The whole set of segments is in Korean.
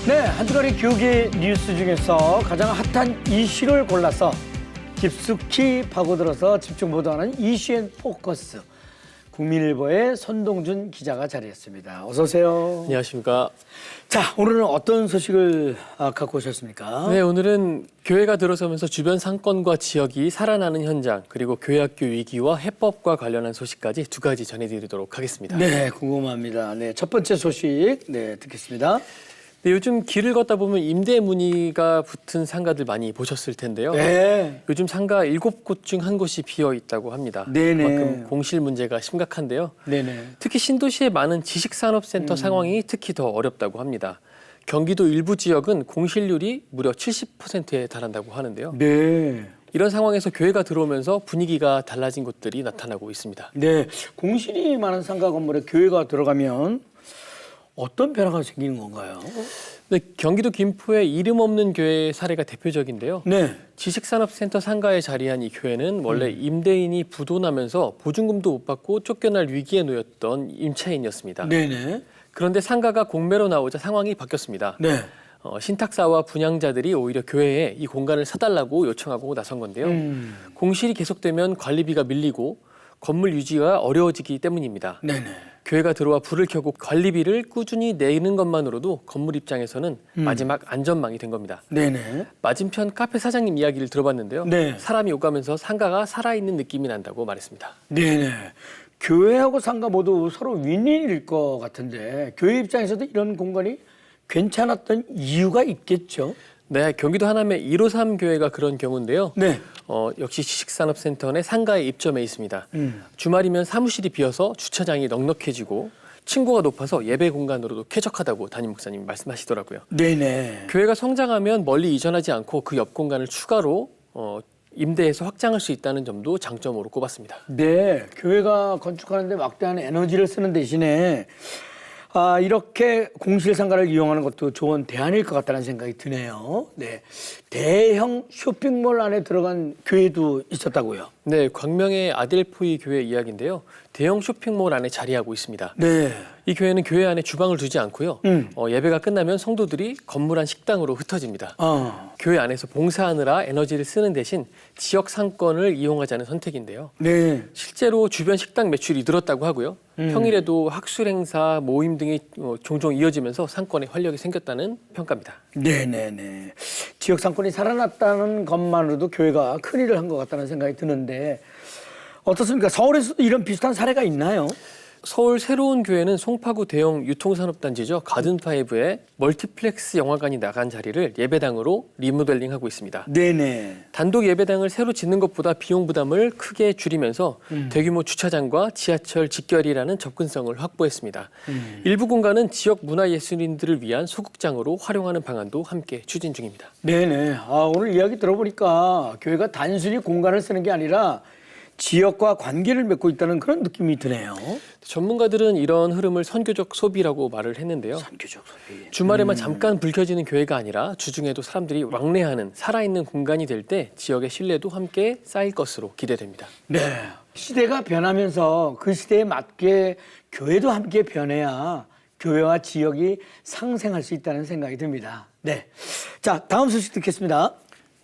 네, 한 주간의 교계 뉴스 중에서 가장 핫한 이슈를 골라서 깊숙이 파고들어서 집중 보도하는 이슈앤 포커스. 국민일보의 손동준 기자가 자리했습니다. 어서 오세요. 안녕하십니까. 자, 오늘은 어떤 소식을 갖고 오셨습니까? 네, 오늘은 교회가 들어서면서 주변 상권과 지역이 살아나는 현장, 그리고 교회학교 위기와 해법과 관련한 소식까지 두 가지 전해드리도록 하겠습니다. 네, 궁금합니다. 네, 첫 번째 소식 듣겠습니다. 네, 요즘 길을 걷다 보면 임대 문의가 붙은 상가들 많이 보셨을 텐데요. 네. 요즘 상가 7곳 중 한 곳이 비어 있다고 합니다. 네네. 그만큼 공실 문제가 심각한데요. 네네. 특히 신도시의 많은 지식산업센터 상황이 특히 더 어렵다고 합니다. 경기도 일부 지역은 공실률이 무려 70%에 달한다고 하는데요. 네. 이런 상황에서 교회가 들어오면서 분위기가 달라진 곳들이 나타나고 있습니다. 네, 공실이 많은 상가 건물에 교회가 들어가면 어떤 변화가 생기는 건가요? 네, 경기도 김포의 이름 없는 교회 사례가 대표적인데요. 네. 지식산업센터 상가에 자리한 이 교회는 원래 임대인이 부도나면서 보증금도 못 받고 쫓겨날 위기에 놓였던 임차인이었습니다. 네네. 그런데 상가가 공매로 나오자 상황이 바뀌었습니다. 네. 신탁사와 분양자들이 오히려 교회에 이 공간을 사달라고 요청하고 나선 건데요. 공실이 계속되면 관리비가 밀리고 건물 유지가 어려워지기 때문입니다. 네네. 교회가 들어와 불을 켜고 관리비를 꾸준히 내는 것만으로도 건물 입장에서는 마지막 안전망이 된 겁니다. 네네. 맞은편 카페 사장님 이야기를 들어봤는데요. 네. 사람이 오가면서 상가가 살아있는 느낌이 난다고 말했습니다. 네네. 교회하고 상가 모두 서로 윈윈일 것 같은데 교회 입장에서도 이런 공간이 괜찮았던 이유가 있겠죠? 네, 경기도 하남의 153 교회가 그런 경우인데요. 네. 역시 지식산업센터 내 상가에 입점해 있습니다. 주말이면 사무실이 비어서 주차장이 넉넉해지고 층고가 높아서 예배 공간으로도 쾌적하다고 담임 목사님 말씀하시더라고요. 네네. 교회가 성장하면 멀리 이전하지 않고 그 옆 공간을 추가로 임대해서 확장할 수 있다는 점도 장점으로 꼽았습니다. 네. 교회가 건축하는데 막대한 에너지를 쓰는 대신에 이렇게 공실 상가를 이용하는 것도 좋은 대안일 것 같다는 생각이 드네요. 네. 대형 쇼핑몰 안에 들어간 교회도 있었다고요? 네, 광명의 아델포이 교회 이야기인데요. 대형 쇼핑몰 안에 자리하고 있습니다. 네. 이 교회는 교회 안에 주방을 두지 않고요. 예배가 끝나면 성도들이 건물 안 식당으로 흩어집니다. 교회 안에서 봉사하느라 에너지를 쓰는 대신 지역 상권을 이용하자는 선택인데요. 네. 실제로 주변 식당 매출이 늘었다고 하고요. 평일에도 학술 행사, 모임 등이 종종 이어지면서 상권에 활력이 생겼다는 평가입니다. 네네네. 지역 상권이 살아났다는 것만으로도 교회가 큰일을 한 것 같다는 생각이 드는데 어떻습니까? 서울에서도 이런 비슷한 사례가 있나요? 서울 새로운 교회는 송파구 대형 유통산업단지죠. 가든파이브에 멀티플렉스 영화관이 나간 자리를 예배당으로 리모델링하고 있습니다. 네네. 단독 예배당을 새로 짓는 것보다 비용 부담을 크게 줄이면서 대규모 주차장과 지하철 직결이라는 접근성을 확보했습니다. 일부 공간은 지역 문화예술인들을 위한 소극장으로 활용하는 방안도 함께 추진 중입니다. 네네. 오늘 이야기 들어보니까 교회가 단순히 공간을 쓰는 게 아니라 지역과 관계를 맺고 있다는 그런 느낌이 드네요. 전문가들은 이런 흐름을 선교적 소비라고 말을 했는데요. 선교적 소비. 주말에만 잠깐 불 켜지는 교회가 아니라 주중에도 사람들이 왕래하는 살아있는 공간이 될 때 지역의 신뢰도 함께 쌓일 것으로 기대됩니다. 네. 시대가 변하면서 그 시대에 맞게 교회도 함께 변해야 교회와 지역이 상생할 수 있다는 생각이 듭니다. 네. 자, 다음 소식 듣겠습니다.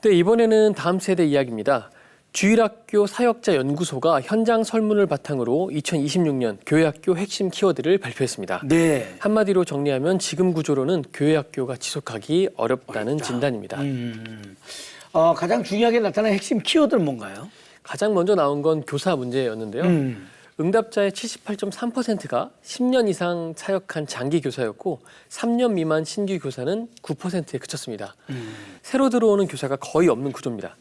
네, 이번에는 다음 세대 이야기입니다. 주일학교 사역자 연구소가 현장 설문을 바탕으로 2026년 교회학교 핵심 키워드를 발표했습니다. 네. 한마디로 정리하면 지금 구조로는 교회학교가 지속하기 어렵다는 진단입니다. 가장 중요하게 나타난 핵심 키워드는 뭔가요? 가장 먼저 나온 건 교사 문제였는데요. 응답자의 78.3%가 10년 이상 사역한 장기 교사였고 3년 미만 신규 교사는 9%에 그쳤습니다. 새로 들어오는 교사가 거의 없는 구조입니다.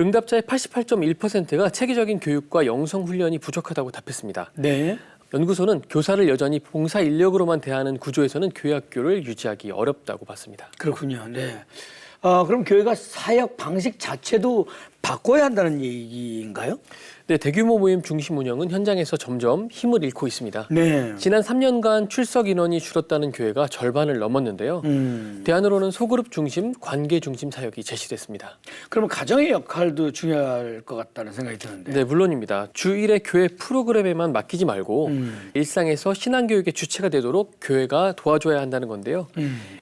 응답자의 88.1%가 체계적인 교육과 영성 훈련이 부족하다고 답했습니다. 네. 연구소는 교사를 여전히 봉사 인력으로만 대하는 구조에서는 교회학교를 유지하기 어렵다고 봤습니다. 그렇군요. 네. 그럼 교회가 사역 방식 자체도 바꿔야 한다는 얘기인가요? 네, 대규모 모임 중심 운영은 현장에서 점점 힘을 잃고 있습니다. 네. 지난 3년간 출석 인원이 줄었다는 교회가 절반을 넘었는데요. 대안으로는 소그룹 중심, 관계 중심 사역이 제시됐습니다. 그러면 가정의 역할도 중요할 것 같다는 생각이 드는데. 네, 물론입니다. 주 1회 교회 프로그램에만 맡기지 말고 일상에서 신앙교육의 주체가 되도록 교회가 도와줘야 한다는 건데요.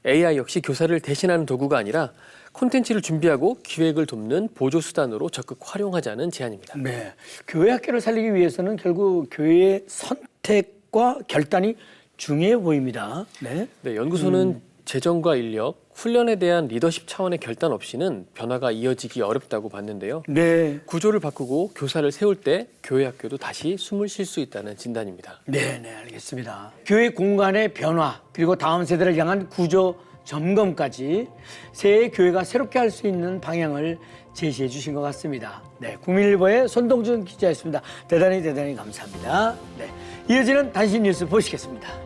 AI 역시 교사를 대신하는 도구가 아니라 콘텐츠를 준비하고 기획을 돕는 보조 수단으로 적극 활용하자는 제안입니다. 네. 교회 학교를 살리기 위해서는 결국 교회의 선택과 결단이 중요해 보입니다. 네. 네, 연구소는 재정과 인력, 훈련에 대한 리더십 차원의 결단 없이는 변화가 이어지기 어렵다고 봤는데요. 네. 구조를 바꾸고 교사를 세울 때 교회 학교도 다시 숨을 쉴 수 있다는 진단입니다. 네, 네, 알겠습니다. 교회 공간의 변화, 그리고 다음 세대를 향한 구조 점검까지 새해 교회가 새롭게 할 수 있는 방향을 제시해 주신 것 같습니다. 네, 국민일보의 손동준 기자였습니다. 대단히 감사합니다. 네, 이어지는 단신 뉴스 보시겠습니다.